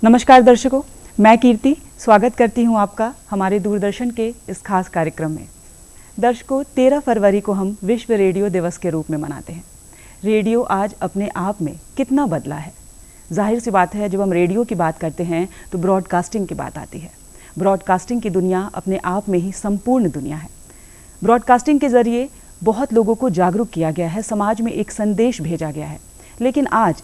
नमस्कार दर्शकों, मैं कीर्ति स्वागत करती हूं आपका हमारे दूरदर्शन के इस खास कार्यक्रम में। दर्शकों, 13 फरवरी को हम विश्व रेडियो दिवस के रूप में मनाते हैं। रेडियो आज अपने आप में कितना बदला है। जाहिर सी बात है, जब हम रेडियो की बात करते हैं तो ब्रॉडकास्टिंग की बात आती है। ब्रॉडकास्टिंग की दुनिया अपने आप में ही संपूर्ण दुनिया है। ब्रॉडकास्टिंग के ज़रिए बहुत लोगों को जागरूक किया गया है, समाज में एक संदेश भेजा गया है। लेकिन आज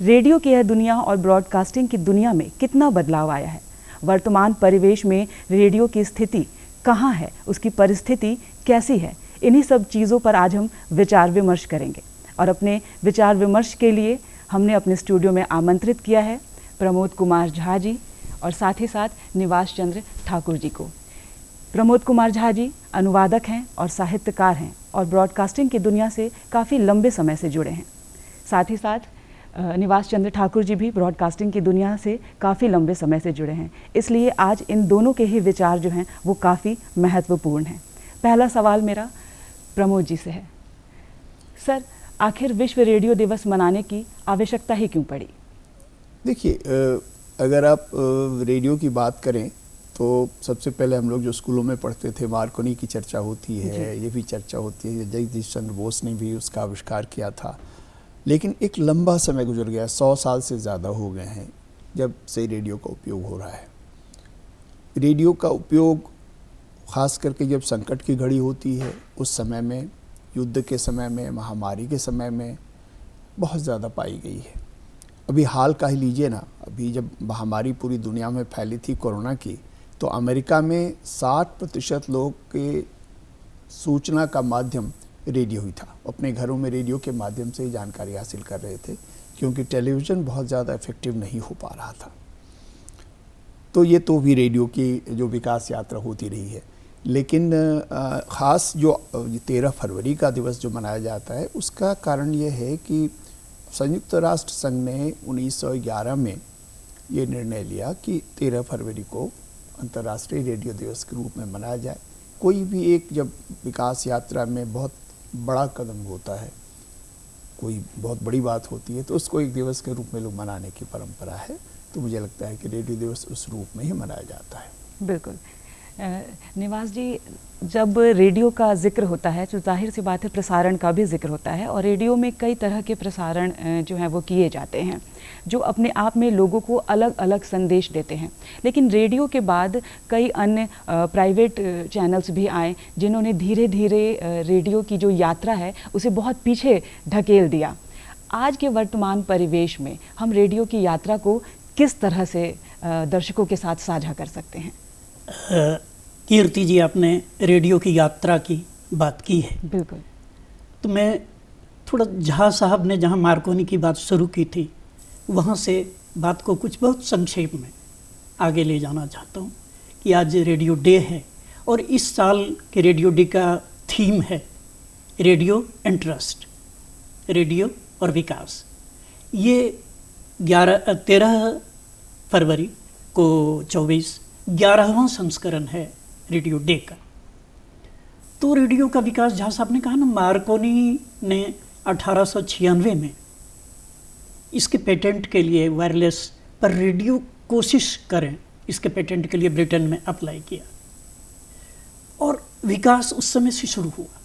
रेडियो की यह दुनिया और ब्रॉडकास्टिंग की दुनिया में कितना बदलाव आया है। वर्तमान परिवेश में रेडियो की स्थिति कहाँ है, उसकी परिस्थिति कैसी है, इन्हीं सब चीज़ों पर आज हम विचार विमर्श करेंगे। और अपने विचार विमर्श के लिए हमने अपने स्टूडियो में आमंत्रित किया है प्रमोद कुमार झा जी और साथ ही साथ निवास चंद्र ठाकुर जी को। प्रमोद कुमार झा जी अनुवादक हैं और साहित्यकार हैं और ब्रॉडकास्टिंग की दुनिया से काफ़ी लंबे समय से जुड़े हैं। साथ ही साथ निवास चंद्र ठाकुर जी भी ब्रॉडकास्टिंग की दुनिया से काफ़ी लंबे समय से जुड़े हैं। इसलिए आज इन दोनों के ही विचार जो हैं वो काफ़ी महत्वपूर्ण हैं। पहला सवाल मेरा प्रमोद जी से है। सर, आखिर विश्व रेडियो दिवस मनाने की आवश्यकता ही क्यों पड़ी? देखिए, अगर आप रेडियो की बात करें तो सबसे पहले हम लोग जो स्कूलों में पढ़ते थे, मार्कोनी की चर्चा होती है, ये भी चर्चा होती है, जगदीश चंद्र बोस ने भी उसका आविष्कार किया था। लेकिन एक लंबा समय गुजर गया, 100 साल से ज़्यादा हो गए हैं जब से रेडियो का उपयोग हो रहा है। रेडियो का उपयोग ख़ास करके जब संकट की घड़ी होती है, उस समय में, युद्ध के समय में, महामारी के समय में बहुत ज़्यादा पाई गई है। अभी हाल का ही लीजिए ना, अभी जब महामारी पूरी दुनिया में फैली थी कोरोना की, तो अमेरिका में 60% लोग के सूचना का माध्यम रेडियो ही था। अपने घरों में रेडियो के माध्यम से ही जानकारी हासिल कर रहे थे, क्योंकि टेलीविज़न बहुत ज़्यादा इफ़ेक्टिव नहीं हो पा रहा था। तो ये तो भी रेडियो की जो विकास यात्रा होती रही है। लेकिन ख़ास जो 13 फरवरी का दिवस जो मनाया जाता है, उसका कारण ये है कि संयुक्त राष्ट्र संघ ने 1911 में ये निर्णय लिया कि 13 फरवरी को अंतर्राष्ट्रीय रेडियो दिवस के रूप में मनाया जाए। कोई भी एक जब विकास यात्रा में बहुत बड़ा कदम होता है, कोई बहुत बड़ी बात होती है, तो उसको एक दिवस के रूप में लोग मनाने की परंपरा है। तो मुझे लगता है कि रेडियो दिवस उस रूप में ही मनाया जाता है। बिल्कुल। निवास जी, जब रेडियो का जिक्र होता है तो जाहिर सी बात है प्रसारण का भी जिक्र होता है और रेडियो में कई तरह के प्रसारण जो हैं वो किए जाते हैं, जो अपने आप में लोगों को अलग अलग संदेश देते हैं। लेकिन रेडियो के बाद कई अन्य प्राइवेट चैनल्स भी आए, जिन्होंने धीरे धीरे रेडियो की जो यात्रा है उसे बहुत पीछे ढकेल दिया। आज के वर्तमान परिवेश में हम रेडियो की यात्रा को किस तरह से दर्शकों के साथ साझा कर सकते हैं? कीर्ति जी, आपने रेडियो की यात्रा की बात की है। बिल्कुल। तो मैं थोड़ा झा साहब ने जहाँ मार्कोनी की बात शुरू की थी, वहाँ से बात को कुछ बहुत संक्षेप में आगे ले जाना चाहता हूँ कि आज रेडियो डे है और इस साल के रेडियो डे का थीम है रेडियो एंड ट्रस्ट, रेडियो और विकास। ये 13 फरवरी को 11वां संस्करण है रेडियो डे का। तो रेडियो का विकास, झा साहब ने कहा ना, मार्कोनी ने 1896 में इसके पेटेंट के लिए वायरलेस पर रेडियो कोशिश करें, इसके पेटेंट के लिए ब्रिटेन में अप्लाई किया और विकास उस समय से शुरू हुआ।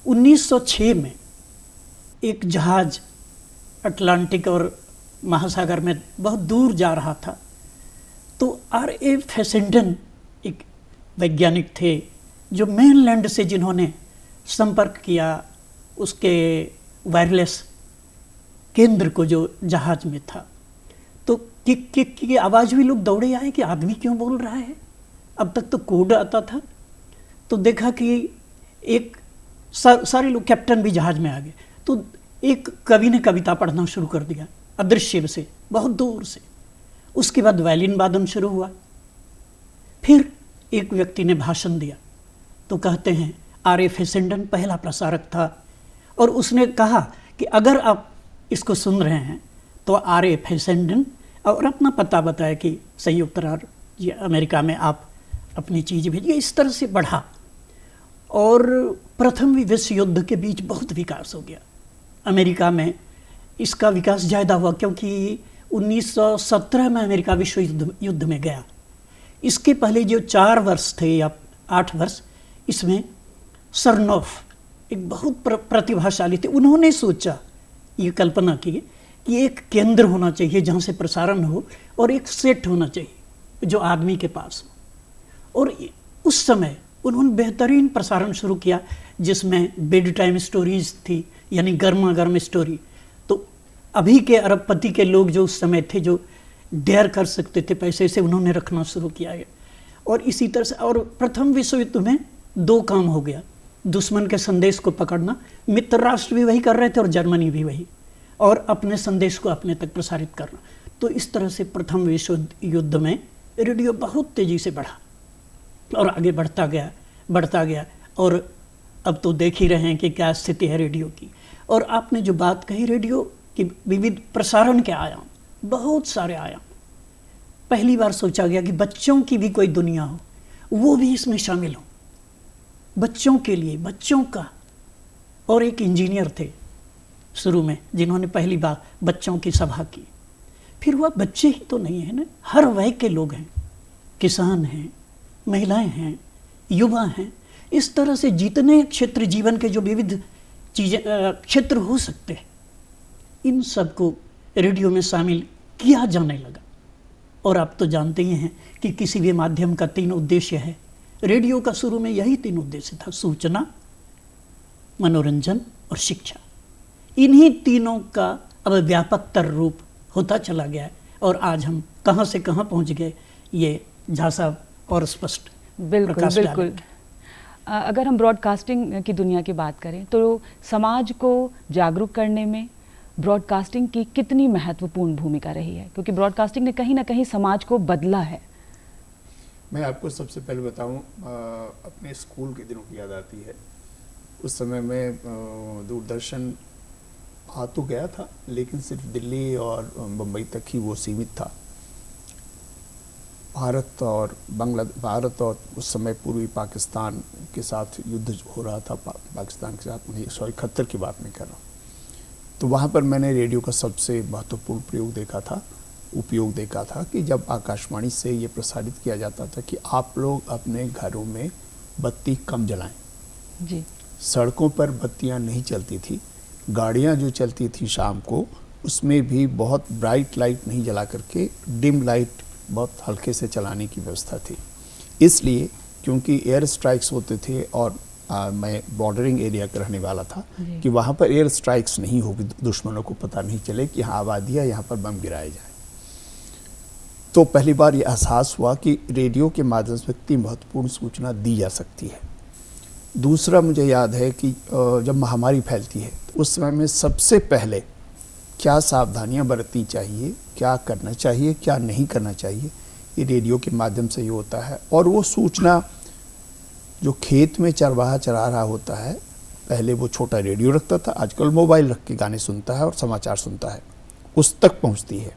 1906 में एक जहाज अटलांटिक और महासागर में बहुत दूर जा रहा था, तो R.A. फेसेंडन एक वैज्ञानिक थे जो मेनलैंड से जिन्होंने संपर्क किया उसके वायरलेस केंद्र को जो जहाज में था। तो किक किक की आवाज़ भी लोग दौड़े आए कि आदमी क्यों बोल रहा है। अब तक तो कोड आता था। तो देखा कि एक सारे लोग, कैप्टन भी जहाज में आ गए। तो एक कवि ने कविता पढ़ना शुरू कर दिया अदृश्य से, बहुत दूर से। उसके बाद वायलिन वादन शुरू हुआ। फिर एक व्यक्ति ने भाषण दिया। तो कहते हैं R.A. फेसेंडन पहला प्रसारक था और उसने कहा कि अगर आप इसको सुन रहे हैं तो R.A. फेसेंडन, और अपना पता बताया कि संयुक्त राज्य अमेरिका में आप अपनी चीज़ भेजिए। इस तरह से बढ़ा और प्रथम विश्व युद्ध के बीच बहुत विकास हो गया। अमेरिका में इसका विकास ज़्यादा हुआ क्योंकि 1917 में अमेरिका विश्व युद्ध में गया। इसके पहले जो 4 वर्ष थे या 8 वर्ष, इसमें सरनोफ एक बहुत प्रतिभाशाली थे। उन्होंने सोचा, ये कल्पना की कि एक केंद्र होना चाहिए जहाँ से प्रसारण हो और एक सेट होना चाहिए जो आदमी के पास हो। और उस समय उन्होंने बेहतरीन प्रसारण शुरू किया जिसमें बेड टाइम स्टोरीज थी, यानी गर्मा गर्म स्टोरी। तो अभी के अरबपति के लोग जो उस समय थे, जो डेयर कर सकते थे पैसे से, उन्होंने रखना शुरू किया है। और इसी तरह से और प्रथम विश्व युद्ध में 2 काम हो गया, दुश्मन के संदेश को पकड़ना, मित्र राष्ट्र भी वही कर रहे थे और जर्मनी भी वही, और अपने संदेश को अपने तक प्रसारित करना। तो इस तरह से प्रथम विश्व युद्ध में रेडियो बहुत तेज़ी से बढ़ा और आगे बढ़ता गया। और अब तो देख ही रहे हैं कि क्या स्थिति है रेडियो की। और आपने जो बात कही, रेडियो की विविध प्रसारण के आयाम, बहुत सारे आयाम। पहली बार सोचा गया कि बच्चों की भी कोई दुनिया हो, वो भी इसमें शामिल हो, बच्चों के लिए, बच्चों का। और एक इंजीनियर थे शुरू में जिन्होंने पहली बार बच्चों की सभा की। फिर वह बच्चे ही तो नहीं है ना, हर वय के लोग हैं, किसान हैं, महिलाएं हैं, युवा हैं। इस तरह से जितने क्षेत्र, जीवन के जो विविध चीज़ें क्षेत्र हो सकते हैं, इन सबको रेडियो में शामिल किया जाने लगा। और आप तो जानते ही हैं कि किसी भी माध्यम का 3 उद्देश्य है। रेडियो का शुरू में यही 3 उद्देश्य था, सूचना, मनोरंजन और शिक्षा। इन्हीं तीनों का अब व्यापकतर रूप होता चला गया है। और आज हम कहाँ से कहाँ पहुँच गए, ये झा साहब और स्पष्ट बिल्कुल। अगर हम ब्रॉडकास्टिंग की दुनिया की बात करें तो समाज को जागरूक करने में ब्रॉडकास्टिंग की कितनी महत्वपूर्ण भूमिका रही है, क्योंकि ब्रॉडकास्टिंग ने कहीं ना कहीं समाज को बदला है। मैं आपको सबसे पहले बताऊं, अपने स्कूल के दिनों की याद आती है। उस समय मैं दूरदर्शन आ तो गया था, लेकिन सिर्फ दिल्ली और मुंबई तक ही वो सीमित था। भारत और उस समय पूर्वी पाकिस्तान के साथ युद्ध हो रहा था, पाकिस्तान के साथ, नहीं 71 की बात नहीं कर रहा हूँ। तो वहाँ पर मैंने रेडियो का सबसे महत्वपूर्ण उपयोग देखा था कि जब आकाशवाणी से ये प्रसारित किया जाता था कि आप लोग अपने घरों में बत्ती कम जलाएं। जी। सड़कों पर बत्तियाँ नहीं चलती थी, गाड़ियाँ जो चलती थी शाम को, उसमें भी बहुत ब्राइट लाइट नहीं जला करके डिम लाइट बहुत हल्के से चलाने की व्यवस्था थी। इसलिए क्योंकि एयर स्ट्राइक्स होते थे और मैं बॉर्डरिंग एरिया का रहने वाला था कि वहाँ पर एयर स्ट्राइक्स नहीं होगी, दुश्मनों को पता नहीं चले कि हाँ आबादी है, यहाँ पर बम गिराए जाए। तो पहली बार ये एहसास हुआ कि रेडियो के माध्यम से इतनी महत्वपूर्ण सूचना दी जा सकती है। दूसरा, मुझे याद है कि जब महामारी फैलती है तो उस समय में सबसे पहले क्या सावधानियां बरतनी चाहिए, क्या करना चाहिए, क्या नहीं करना चाहिए, ये रेडियो के माध्यम से ही होता है। और वो सूचना जो खेत में चरवाहा चरा रहा होता है, पहले वो छोटा रेडियो रखता था, आजकल मोबाइल रख के गाने सुनता है और समाचार सुनता है, उस तक पहुंचती है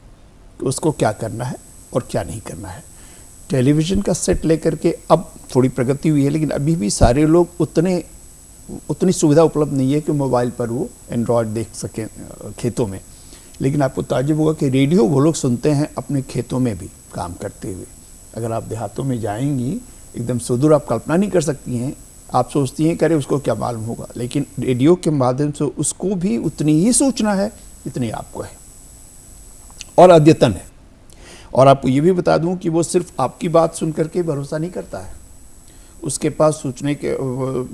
कि उसको क्या करना है और क्या नहीं करना है। टेलीविज़न का सेट लेकर के अब थोड़ी प्रगति हुई है, लेकिन अभी भी सारे लोग उतनी सुविधा उपलब्ध नहीं है कि मोबाइल पर वो एंड्रॉयड देख सकें खेतों में। लेकिन आपको ताज्जुब होगा कि रेडियो वो लोग सुनते हैं अपने खेतों में भी काम करते हुए। अगर आप देहातों में जाएंगी, एकदम सुदूर आप कल्पना नहीं कर सकती हैं, आप सोचती हैं करे उसको क्या मालूम होगा, लेकिन रेडियो के माध्यम से उसको भी उतनी ही सूचना है जितनी आपको है और अद्यतन है। और आपको ये भी बता दूं कि वो सिर्फ आपकी बात सुन करके भरोसा नहीं करता है, उसके पास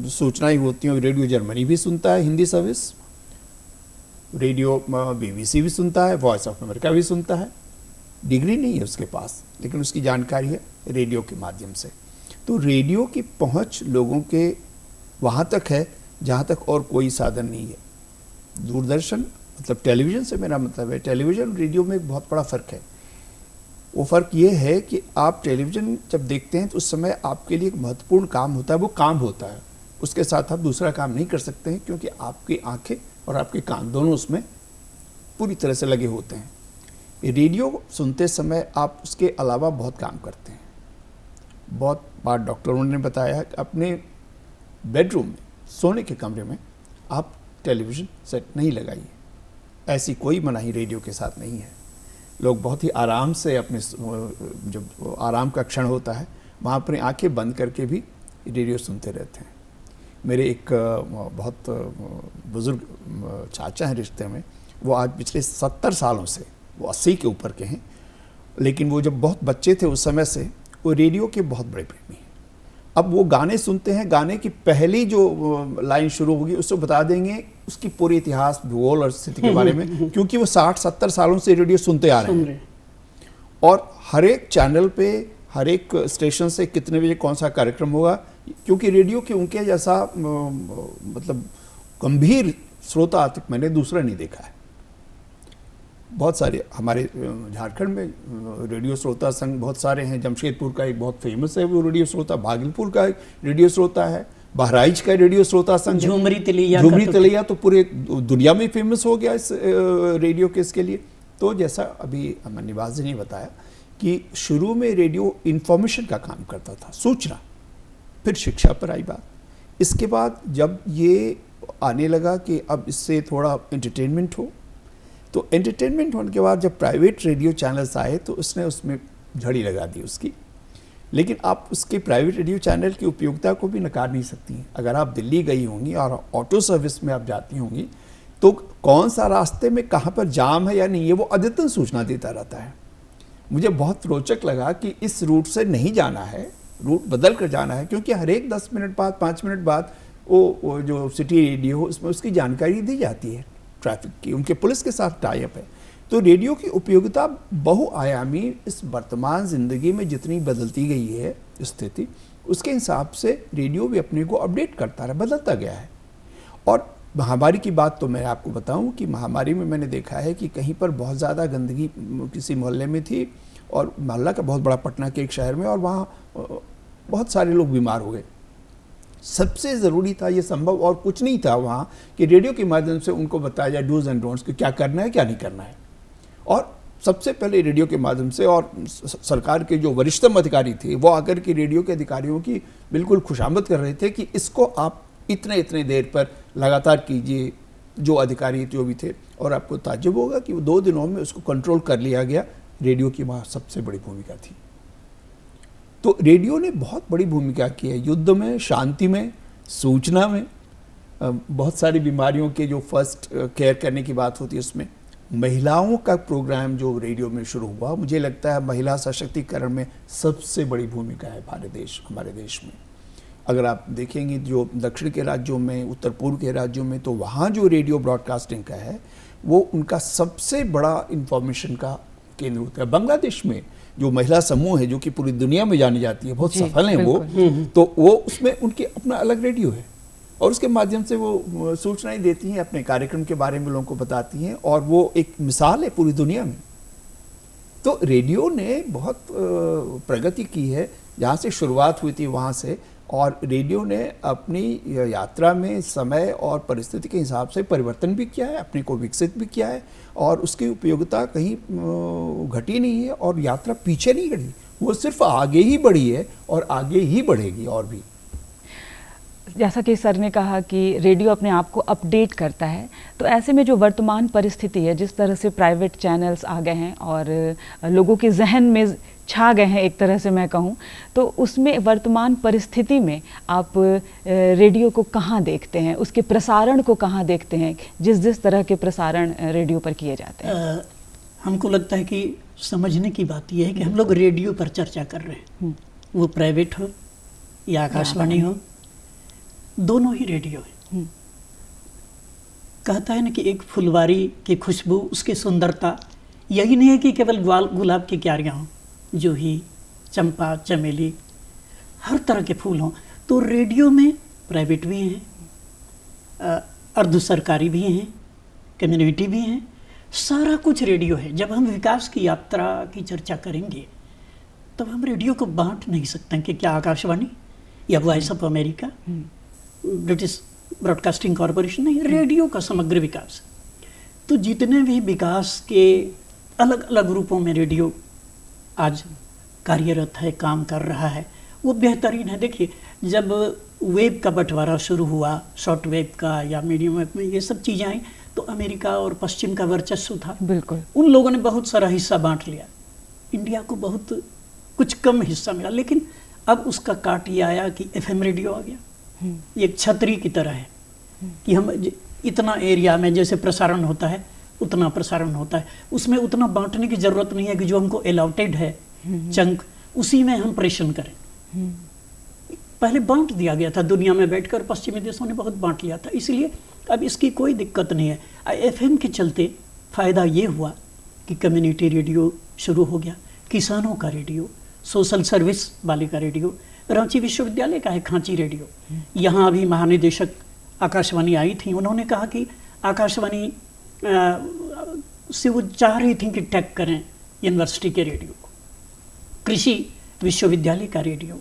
सूचनाएं होती हैं। रेडियो जर्मनी भी सुनता है, हिंदी सर्विस, रेडियो BBC भी सुनता है, वॉइस ऑफ अमेरिका भी सुनता है। डिग्री नहीं है उसके पास, लेकिन उसकी जानकारी है रेडियो के माध्यम से। तो रेडियो की पहुंच लोगों के वहाँ तक है जहाँ तक और कोई साधन नहीं है। दूरदर्शन मतलब टेलीविज़न से मेरा मतलब है, टेलीविज़न रेडियो में एक बहुत बड़ा फ़र्क है। वो फ़र्क ये है कि आप टेलीविज़न जब देखते हैं तो उस समय आपके लिए एक महत्वपूर्ण काम होता है, वो काम होता है, उसके साथ आप दूसरा काम नहीं कर सकते हैं, क्योंकि आपकी आंखें और आपके कान दोनों उसमें पूरी तरह से लगे होते हैं। रेडियो सुनते समय आप उसके अलावा बहुत काम करते हैं। बहुत बार डॉक्टरों ने बताया कि अपने बेडरूम में, सोने के कमरे में आप टेलीविज़न सेट नहीं लगाइए, ऐसी कोई मनाही रेडियो के साथ नहीं है। लोग बहुत ही आराम से अपने जब आराम का क्षण होता है वहाँ अपनी आंखें बंद करके भी रेडियो सुनते रहते हैं। मेरे एक बहुत बुज़ुर्ग चाचा हैं रिश्ते में, वो आज पिछले 70 सालों से, वो 80 के ऊपर के हैं, लेकिन वो जब बहुत बच्चे थे उस समय से वो रेडियो के बहुत बड़े प्रेमी हैं। अब वो गाने सुनते हैं, गाने की पहली जो लाइन शुरू होगी उसको बता देंगे उसकी पूरी इतिहास, भूगोल और स्थिति के बारे में, क्योंकि वो 60-70 सालों से रेडियो सुनते आ रहे हैं। और हर एक चैनल पे, हर एक स्टेशन से कितने बजे कौन सा कार्यक्रम होगा, क्योंकि रेडियो के उनके जैसा मतलब गंभीर श्रोता आज तक मैंने दूसरा नहीं देखा है। बहुत सारे हमारे झारखंड में रेडियो श्रोता संघ बहुत सारे हैं। जमशेदपुर का एक बहुत फेमस है वो रेडियो श्रोता, भागलपुर का एक रेडियो श्रोता है, बहराइच का रेडियो श्रोता संघ, झुमरी तलैया तो पूरे दुनिया में फेमस हो गया इस रेडियो के इसके लिए। तो जैसा अभी निवास जी ने बताया कि शुरू में रेडियो इंफॉर्मेशन का काम करता था, सूचना, फिर शिक्षा पर आई बात। इसके बाद जब ये आने लगा कि अब इससे थोड़ा एंटरटेनमेंट हो, तो एंटरटेनमेंट होने के बाद जब प्राइवेट रेडियो चैनल्स आए तो उसने उसमें झड़ी लगा दी उसकी। लेकिन आप उसके प्राइवेट रेडियो चैनल की उपयोगिता को भी नकार नहीं सकती हैं। अगर आप दिल्ली गई होंगी और ऑटो सर्विस में आप जाती होंगी तो कौन सा रास्ते में कहाँ पर जाम है या नहीं है वो अद्यतन सूचना देता रहता है। मुझे बहुत रोचक लगा कि इस रूट से नहीं जाना है, रूट बदल कर जाना है, क्योंकि हर एक 10 मिनट बाद, 5 मिनट बाद वो जो सिटी रेडियो हो उसमें उसकी जानकारी दी जाती है ट्रैफिक की, उनके पुलिस के साथ टाई अप है। तो रेडियो की उपयोगिता बहुआयामी इस वर्तमान ज़िंदगी में जितनी बदलती गई है स्थिति, उसके हिसाब से रेडियो भी अपने को अपडेट करता रहा, बदलता गया है। और महामारी की बात तो मैं आपको बताऊं कि महामारी में मैंने देखा है कि कहीं पर बहुत ज़्यादा गंदगी किसी मोहल्ले में थी, और मोहल्ला का बहुत बड़ा पटना के एक शहर में, और वहाँ बहुत सारे लोग बीमार हो गए। सबसे ज़रूरी था, ये संभव और कुछ नहीं था वहाँ, कि रेडियो के माध्यम से उनको बताया जाए डूज एंड डोंट्स कि क्या करना है क्या नहीं करना है। और सबसे पहले रेडियो के माध्यम से, और सरकार के जो वरिष्ठतम अधिकारी थे वो आकर के रेडियो के अधिकारियों की बिल्कुल खुशामद कर रहे थे कि इसको आप इतने इतने देर पर लगातार कीजिए, जो अधिकारी जो भी थे। और आपको ताज्जुब होगा कि वो 2 दिनों में उसको कंट्रोल कर लिया गया। रेडियो की वहाँ सबसे बड़ी भूमिका थी। तो रेडियो ने बहुत बड़ी भूमिका की है युद्ध में, शांति में, सूचना में। बहुत सारी बीमारियों के जो फर्स्ट केयर करने की बात होती है उसमें महिलाओं का प्रोग्राम जो रेडियो में शुरू हुआ, मुझे लगता है महिला सशक्तिकरण में सबसे बड़ी भूमिका है हमारे देश में। अगर आप देखेंगे जो दक्षिण के राज्यों में, उत्तर पूर्व के राज्यों में, तो वहाँ जो रेडियो ब्रॉडकास्टिंग का है वो उनका सबसे बड़ा इंफॉर्मेशन का केंद्र होता है। बांग्लादेश में जो महिला समूह है जो कि पूरी दुनिया में जानी जाती है, बहुत सफल हैं वो, तो वो उसमें उनके अपना अलग रेडियो है और उसके माध्यम से वो सूचनाएं देती हैं, अपने कार्यक्रम के बारे में लोगों को बताती हैं, और वो एक मिसाल है पूरी दुनिया में। तो रेडियो ने बहुत प्रगति की है, जहाँ से शुरुआत हुई थी वहाँ से, और रेडियो ने अपनी यात्रा में समय और परिस्थिति के हिसाब से परिवर्तन भी किया है, अपने को विकसित भी किया है, और उसकी उपयोगिता कहीं घटी नहीं है और यात्रा पीछे नहीं गई, वो सिर्फ आगे ही बढ़ी है और आगे ही बढ़ेगी। और भी जैसा कि सर ने कहा कि रेडियो अपने आप को अपडेट करता है, तो ऐसे में जो वर्तमान परिस्थिति है, जिस तरह से प्राइवेट चैनल्स आ गए हैं और लोगों के जहन में छा गए हैं एक तरह से मैं कहूँ, तो उसमें वर्तमान परिस्थिति में आप रेडियो को कहाँ देखते हैं, उसके प्रसारण को कहाँ देखते हैं, जिस तरह के प्रसारण रेडियो पर किए जाते हैं? हमको लगता है कि समझने की बात यह है कि हम लोग रेडियो पर चर्चा कर रहे हैं, वो प्राइवेट हो या आकाशवाणी हो, दोनों ही रेडियो है। कहता है ना कि एक फुलवारी की खुशबू, उसकी सुंदरता यही नहीं है कि केवल गुलाब की क्यारियाँ हों, जूही, चंपा, चमेली, हर तरह के फूल हों। तो रेडियो में प्राइवेट भी हैं, अर्ध सरकारी भी हैं, कम्युनिटी भी हैं, सारा कुछ रेडियो है। जब हम विकास की यात्रा की चर्चा करेंगे तब हम रेडियो को बांट नहीं सकते कि क्या आकाशवाणी या voice of America, British broadcasting corporation, नहीं, रेडियो का समग्र विकास। तो जितने भी विकास के अलग अलग रूपों में रेडियो आज कार्यरत है, काम कर रहा है, वो बेहतरीन है। देखिए, जब वेब का बंटवारा शुरू हुआ, शॉर्ट वेब का या मीडियम वेब में, ये सब चीज़ें आई, तो अमेरिका और पश्चिम का वर्चस्व था, बिल्कुल उन लोगों ने बहुत सारा हिस्सा बांट लिया, इंडिया को बहुत कुछ कम हिस्सा मिला। लेकिन अब उसका काट ये आया कि एफएम रेडियो आ गया। ये एक छतरी की तरह है कि हम इतना एरिया में जैसे प्रसारण होता है उतना प्रसारण होता है, उसमें उतना बांटने की जरूरत नहीं है कि जो हमको अलॉटेड है चंक उसी में हम प्रेषण करें। पहले बांट दिया गया था, दुनिया में बैठकर पश्चिमी देशों ने बहुत बांट लिया था, इसलिए अब इसकी कोई दिक्कत नहीं है। एफएम के चलते फ़ायदा ये हुआ कि कम्युनिटी रेडियो शुरू हो गया, किसानों का रेडियो, सोशल सर्विस वाले का रेडियो, रांची विश्वविद्यालय का है खांची रेडियो। यहाँ अभी महानिदेशक आकाशवाणी आई थी, उन्होंने कहा कि आकाशवाणी से वो चाह रही थी कि टैग करें यूनिवर्सिटी के रेडियो को, कृषि विश्वविद्यालय का रेडियो।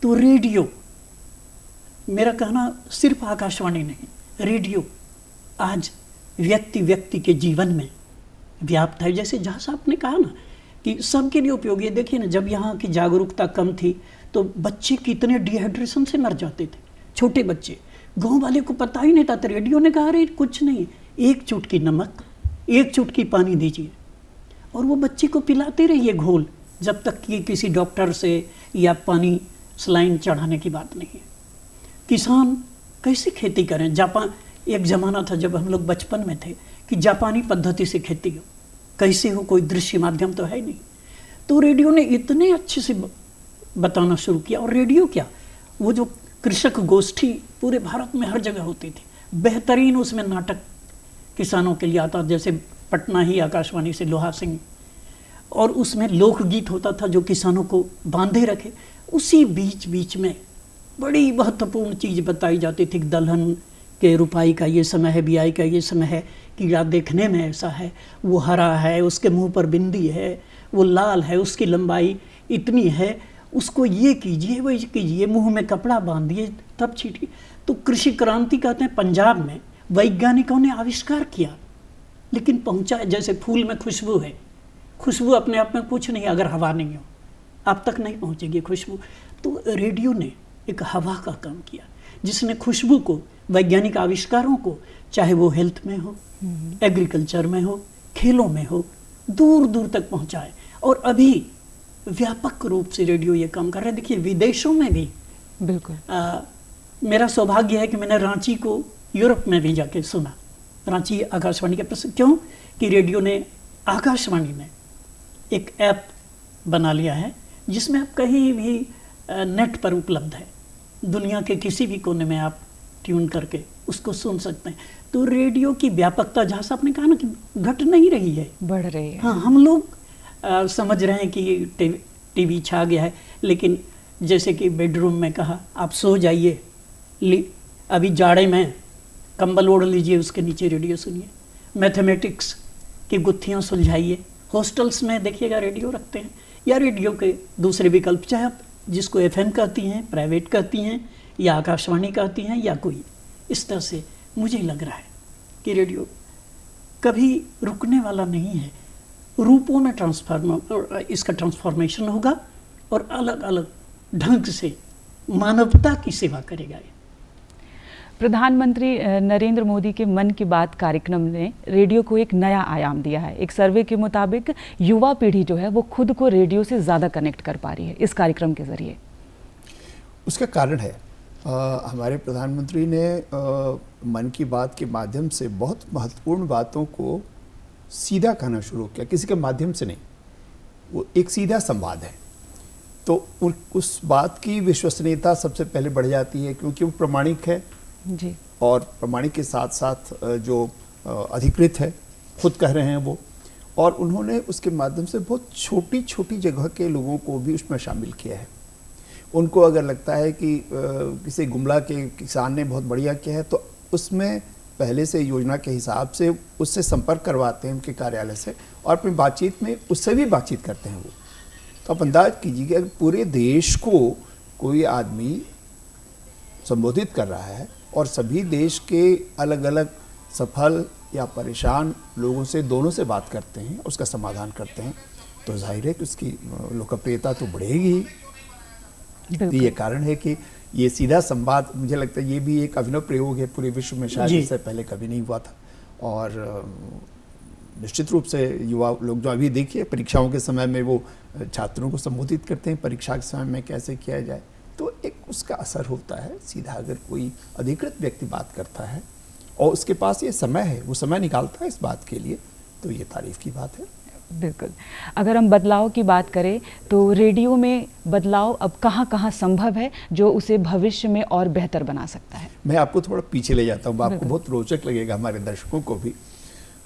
तो रेडियो, मेरा कहना सिर्फ आकाशवाणी नहीं, रेडियो आज व्यक्ति व्यक्ति के जीवन में व्याप्त है। जैसे जहाँ साहब ने कहा ना कि सबके लिए उपयोगी है। देखिए ना, जब यहाँ की जागरूकता कम थी तो बच्चे कितने डिहाइड्रेशन से मर जाते थे, छोटे बच्चे, गांव वाले को पता ही नहीं था। तो रेडियो ने कहा अरे कुछ नहीं, एक चुटकी नमक, एक चुटकी पानी दीजिए और वो बच्चे को पिलाते रहिए घोल, जब तक कि किसी डॉक्टर से या पानी सलाइन चढ़ाने की बात नहीं है। किसान कैसे खेती करें? जापान, एक ज़माना था जब हम लोग बचपन में थे कि जापानी पद्धति से खेती हो, कैसे हो, कोई दृश्य माध्यम तो है नहीं। तो रेडियो ने इतने अच्छे से बताना शुरू किया। और रेडियो क्या, वो जो कृषक गोष्ठी पूरे भारत में हर जगह होती थी, बेहतरीन उसमें नाटक किसानों के लिए आता, जैसे पटना ही आकाशवाणी से लोहा सिंह, और उसमें लोकगीत होता था जो किसानों को बांधे रखे। उसी बीच बीच में बड़ी महत्वपूर्ण चीज़ बताई जाती थी, दलहन के रुपाई का ये समय है, बियाई का ये समय है, कीड़ा देखने में ऐसा है, वो हरा है, उसके मुंह पर बिंदी है, वो लाल है, उसकी लंबाई इतनी है, उसको ये कीजिए, वो कीजिए, मुंह में कपड़ा बांधिए तब छीटिए। तो कृषि क्रांति कहते हैं, पंजाब में वैज्ञानिकों ने आविष्कार किया, लेकिन पहुंचा, जैसे फूल में खुशबू है, खुशबू अपने आप में कुछ नहीं, अगर हवा नहीं हो आप तक नहीं पहुंचेगी खुशबू। तो रेडियो ने एक हवा का काम किया, जिसने खुशबू को, वैज्ञानिक आविष्कारों को, चाहे वो हेल्थ में हो, एग्रीकल्चर में हो, खेलों में हो, दूर दूर तक पहुंचाए। और अभी व्यापक रूप से रेडियो ये काम कर रहा है। देखिए विदेशों में भी, बिल्कुल, मेरा सौभाग्य है कि मैंने रांची को यूरोप में भी जाके सुना, रांची आकाशवाणी के प्रसिद्ध, क्यों कि रेडियो ने आकाशवाणी में एक ऐप बना लिया है जिसमें आप कहीं भी नेट पर उपलब्ध है, दुनिया के किसी भी कोने में आप ट्यून करके उसको सुन सकते हैं। तो रेडियो की व्यापकता, जहाँ से आपने कहा ना कि घट नहीं रही है, बढ़ रही है। हाँ, हम लोग समझ रहे हैं कि टीवी छा गया है, लेकिन जैसे कि बेडरूम में कहा, आप सो जाइए, अभी जाड़े में कंबल ओढ़ लीजिए, उसके नीचे रेडियो सुनिए, मैथमेटिक्स की गुत्थियाँ सुलझाइए, हॉस्टल्स में देखिएगा रेडियो रखते हैं, या रेडियो के दूसरे विकल्प, चाहे आप जिसको एफएम कहती हैं, प्राइवेट कहती हैं, या आकाशवाणी कहती हैं, या कोई इस तरह से। मुझे लग रहा है कि रेडियो कभी रुकने वाला नहीं है, रूपों में इसका ट्रांसफॉर्मेशन होगा और अलग अलग ढंग से मानवता की सेवा करेगा। प्रधानमंत्री नरेंद्र मोदी के मन की बात कार्यक्रम ने रेडियो को एक नया आयाम दिया है। एक सर्वे के मुताबिक युवा पीढ़ी जो है वो खुद को रेडियो से ज़्यादा कनेक्ट कर पा रही है इस कार्यक्रम के ज़रिए। उसका कारण है हमारे प्रधानमंत्री ने मन की बात के माध्यम से बहुत महत्वपूर्ण बातों को सीधा कहना शुरू किया, किसी के माध्यम से नहीं, वो एक सीधा संवाद है। तो उस बात की विश्वसनीयता सबसे पहले बढ़ जाती है, क्योंकि वो प्रामाणिक है जी, और प्रमाणिक के साथ साथ जो अधिकृत है, खुद कह रहे हैं वो, और उन्होंने उसके माध्यम से बहुत छोटी छोटी जगह के लोगों को भी उसमें शामिल किया है। उनको अगर लगता है कि किसी गुमला के किसान ने बहुत बढ़िया किया है, तो उसमें पहले से योजना के हिसाब से उससे संपर्क करवाते हैं उनके कार्यालय से, और अपनी बातचीत में उससे भी बातचीत करते हैं वो। तो आप अंदाज कीजिए कि अगर पूरे देश को कोई आदमी संबोधित कर रहा है और सभी देश के अलग अलग सफल या परेशान लोगों से, दोनों से बात करते हैं, उसका समाधान करते हैं, तो जाहिर है कि उसकी लोकप्रियता तो बढ़ेगी ही। ये कारण है कि ये सीधा संवाद, मुझे लगता है ये भी एक अभिनव प्रयोग है पूरे विश्व में, शायद इससे पहले कभी नहीं हुआ था, और निश्चित रूप से युवा लोग जो अभी देखिए परीक्षाओं के समय में वो छात्रों को संबोधित करते हैं, परीक्षा के समय में कैसे किया जाए, तो एक उसका असर होता है। सीधा अगर कोई अधिकृत व्यक्ति बात करता है और उसके पास ये समय है, वो समय निकालता है इस बात के लिए, तो ये तारीफ की बात है। बिल्कुल। अगर हम बदलाव की बात करें तो रेडियो में बदलाव अब कहाँ कहाँ संभव है जो उसे भविष्य में और बेहतर बना सकता है? मैं आपको थोड़ा पीछे ले जाता हूँ, आपको बहुत रोचक लगेगा, हमारे दर्शकों को भी।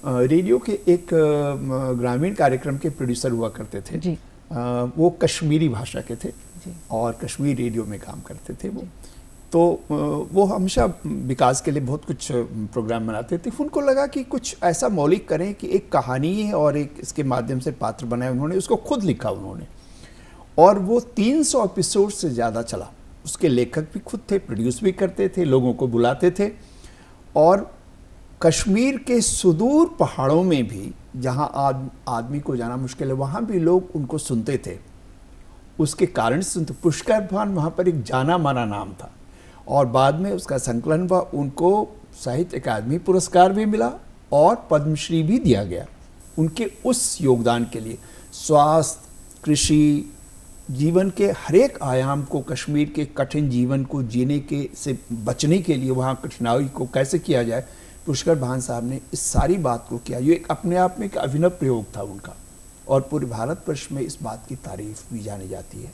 रेडियो के एक ग्रामीण कार्यक्रम के प्रोड्यूसर हुआ करते थे जी। वो कश्मीरी भाषा के थे जी। और कश्मीर रेडियो में काम करते थे वो। तो वो हमेशा विकास के लिए बहुत कुछ प्रोग्राम बनाते थे। उनको लगा कि कुछ ऐसा मौलिक करें कि एक कहानी है और एक इसके माध्यम से पात्र बनाए उन्होंने, उसको खुद लिखा उन्होंने, और वो 300 एपिसोड से ज़्यादा चला। उसके लेखक भी खुद थे, प्रोड्यूस भी करते थे, लोगों को बुलाते थे, और कश्मीर के सुदूर पहाड़ों में भी जहाँ आदमी को जाना मुश्किल है, वहाँ भी लोग उनको सुनते थे। उसके कारण सुनते। पुष्कर भान वहाँ पर एक जाना माना नाम था, और बाद में उसका संकलन हुआ, उनको साहित्य अकादमी पुरस्कार भी मिला और पद्मश्री भी दिया गया उनके उस योगदान के लिए। स्वास्थ्य, कृषि, जीवन के हर एक आयाम को, कश्मीर के कठिन जीवन को जीने के से बचने के लिए वहाँ कठिनाई को कैसे किया जाए, पुष्कर भान साहब ने इस सारी बात को किया। ये एक अपने आप में एक अभिनव प्रयोग था उनका, और पूरे भारतवर्ष में इस बात की तारीफ भी जानी जाती है।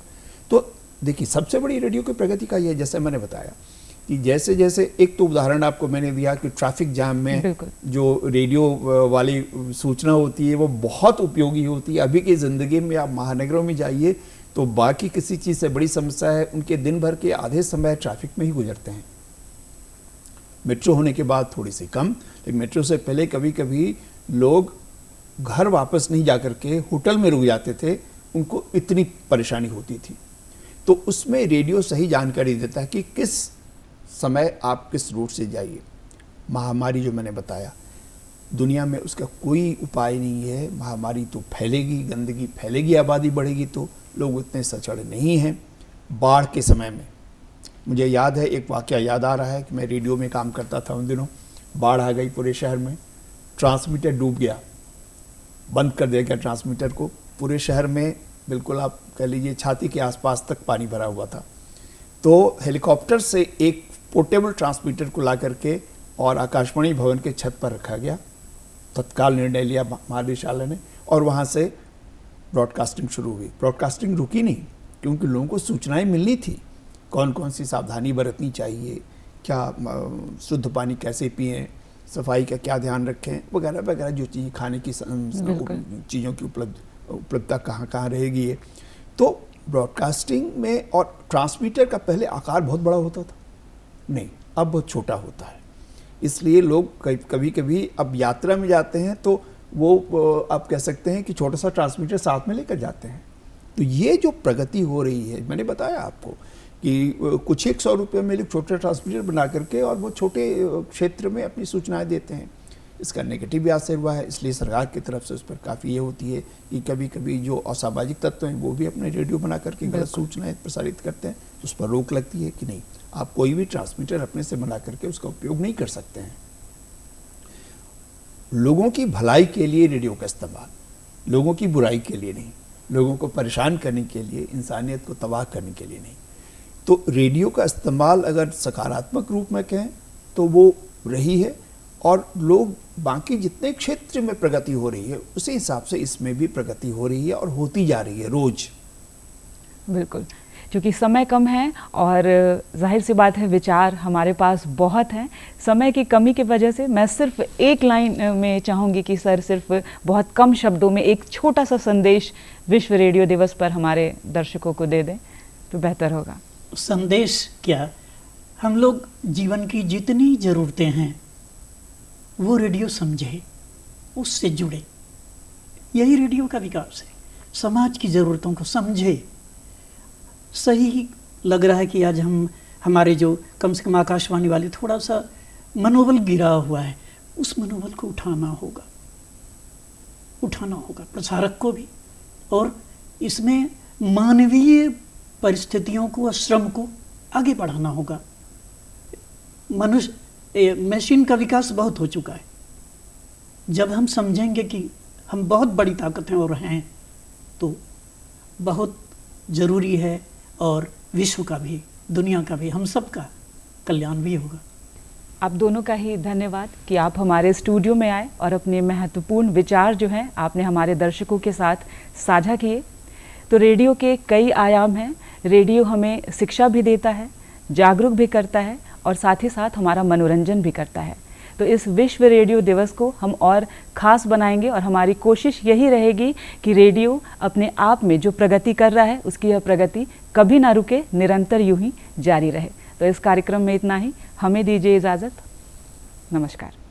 तो देखिए, सबसे बड़ी रेडियो की प्रगति का ये, जैसे मैंने बताया कि जैसे जैसे, एक तो उदाहरण आपको मैंने दिया कि ट्रैफिक जाम में जो रेडियो वाली सूचना होती है वो बहुत उपयोगी होती है। अभी की ज़िंदगी में आप महानगरों में जाइए तो बाकी किसी चीज़ से बड़ी समस्या है, उनके दिन भर के आधे समय ट्रैफिक में ही गुजरते हैं। मेट्रो होने के बाद थोड़ी सी कम, लेकिन मेट्रो से पहले कभी कभी लोग घर वापस नहीं जा करके होटल में रुक जाते थे, उनको इतनी परेशानी होती थी। तो उसमें रेडियो सही जानकारी देता है कि किस समय आप किस रूट से जाइए। महामारी जो मैंने बताया, दुनिया में उसका कोई उपाय नहीं है। महामारी तो फैलेगी, गंदगी फैलेगी, आबादी बढ़ेगी, तो लोग उतने सचड़ नहीं हैं। बाढ़ के समय में मुझे याद है, एक वाक़या याद आ रहा है कि मैं रेडियो में काम करता था उन दिनों। बाढ़ आ गई पूरे शहर में, ट्रांसमीटर डूब गया, बंद कर दिया गया ट्रांसमीटर को। पूरे शहर में बिल्कुल आप कह लीजिए छाती के आसपास तक पानी भरा हुआ था। तो हेलीकॉप्टर से एक पोर्टेबल ट्रांसमीटर को ला करके और आकाशवाणी भवन के छत पर रखा गया। तत्काल निर्णय लिया महानिदेशालय ने, और वहाँ से ब्रॉडकास्टिंग शुरू हुई। ब्रॉडकास्टिंग रुकी नहीं, क्योंकि लोगों को सूचनाएं मिलनी थी, कौन कौन सी सावधानी बरतनी चाहिए, क्या शुद्ध पानी कैसे पिएं, सफाई का क्या ध्यान रखें, वगैरह वगैरह, जो चीज़ें खाने की चीज़ों की उपलब्धता कहाँ कहाँ रहेगी। ये तो ब्रॉडकास्टिंग में, और ट्रांसमीटर का पहले आकार बहुत बड़ा होता था, नहीं अब बहुत छोटा होता है। इसलिए लोग कभी कभी अब यात्रा में जाते हैं तो वो आप कह सकते हैं कि छोटा सा ट्रांसमीटर साथ में लेकर जाते हैं। तो ये जो प्रगति हो रही है, मैंने बताया आपको कि कुछ 100 रुपये में एक छोटा ट्रांसमीटर बना करके और वो छोटे क्षेत्र में अपनी सूचनाएं देते हैं। इसका नेगेटिव भी असर हुआ है, इसलिए सरकार की तरफ से उस पर काफ़ी ये होती है कि कभी कभी जो असामाजिक तत्व हैं वो भी अपने रेडियो बना करके गलत सूचनाएं प्रसारित करते हैं, तो उस पर रोक लगती है कि नहीं, आप कोई भी ट्रांसमीटर अपने से बना करके उसका उपयोग नहीं कर सकते हैं। लोगों की भलाई के लिए रेडियो का इस्तेमाल, लोगों की बुराई के लिए नहीं, लोगों को परेशान करने के लिए, इंसानियत को तबाह करने के लिए नहीं। तो रेडियो का इस्तेमाल अगर सकारात्मक रूप में कहें तो वो रही है, और लोग बाकी जितने क्षेत्र में प्रगति हो रही है उसी हिसाब से इसमें भी प्रगति हो रही है और होती जा रही है रोज। बिल्कुल, क्योंकि समय कम है और जाहिर सी बात है विचार हमारे पास बहुत हैं। समय की कमी की वजह से मैं सिर्फ एक लाइन में चाहूँगी कि सर सिर्फ बहुत कम शब्दों में एक छोटा सा संदेश विश्व रेडियो दिवस पर हमारे दर्शकों को दे दें तो बेहतर होगा। संदेश क्या, हम लोग जीवन की जितनी ज़रूरतें हैं वो रेडियो समझे, उससे जुड़े, यही रेडियो का विकास है। समाज की ज़रूरतों को समझे। सही लग रहा है कि आज हमारे जो कम से कम आकाशवाणी वाले थोड़ा सा मनोबल गिरा हुआ है, उस मनोबल को उठाना होगा प्रसारक को भी, और इसमें मानवीय परिस्थितियों को और श्रम को आगे बढ़ाना होगा। मशीन का विकास बहुत हो चुका है, जब हम समझेंगे कि हम बहुत बड़ी ताकत हैं और हैं, तो बहुत ज़रूरी है, और विश्व का भी, दुनिया का भी, हम सब का कल्याण भी होगा। आप दोनों का ही धन्यवाद कि आप हमारे स्टूडियो में आए और अपने महत्वपूर्ण विचार जो हैं आपने हमारे दर्शकों के साथ साझा किए। तो रेडियो के कई आयाम हैं। रेडियो हमें शिक्षा भी देता है, जागरूक भी करता है और साथ ही साथ हमारा मनोरंजन भी करता है। तो इस विश्व रेडियो दिवस को हम और ख़ास बनाएंगे और हमारी कोशिश यही रहेगी कि रेडियो अपने आप में जो प्रगति कर रहा है उसकी यह प्रगति कभी ना रुके, निरंतर यूं ही जारी रहे। तो इस कार्यक्रम में इतना ही। हमें दीजिए इजाज़त। नमस्कार।